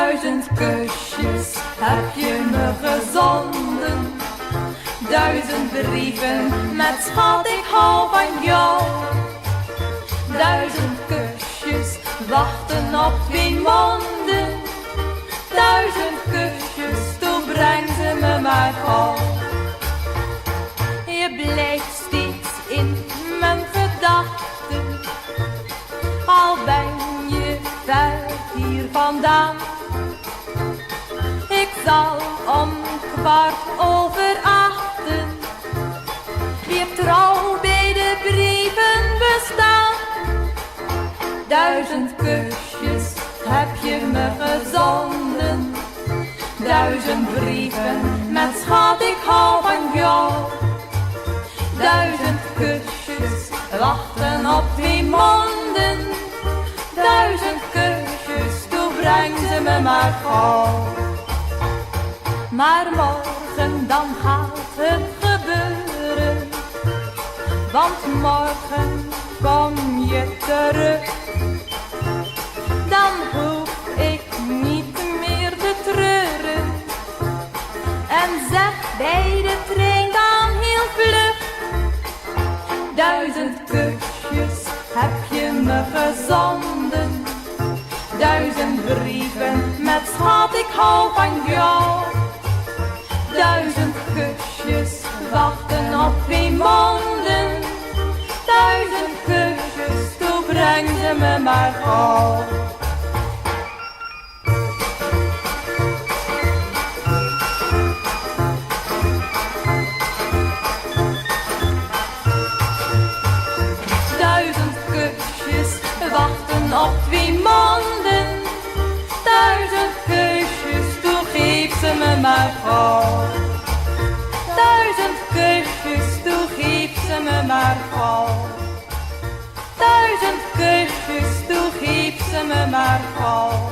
1000 kusjes heb je me gezonden, 1000 brieven met schat ik hou van jou. 1000 kusjes wachten op 2 monden, 1000 kusjes, toe breng ze me maar gauw. Je blijft steeds in mijn gedachten, al ben je ver hier vandaan. Ik zal om 7:15 weer trouw bij de brieven bestaan. 1000 kusjes heb je me gezonden, 1000 brieven met schat ik hou van jou. 1000 kusjes wachten op 2 monden, 1000 kusjes, toe breng ze me maar gauw. Maar morgen dan gaat het gebeuren, want morgen kom je terug. Dan hoef ik niet meer te treuren en zeg bij de trein dan heel vlug. 1000 kusjes heb je me gezonden, 1000 brieven met schat ik hou van jou. 1000 kusjes wachten op 2 monden, 1000 kusjes, toe breng ze me maar gauw. Wachten op 2 monden, 1000 kusjes, toe geef ze me maar gauw. 1000 kusjes, toe geef ze me maar gauw. 1000 kusjes, toe geef ze me maar gauw.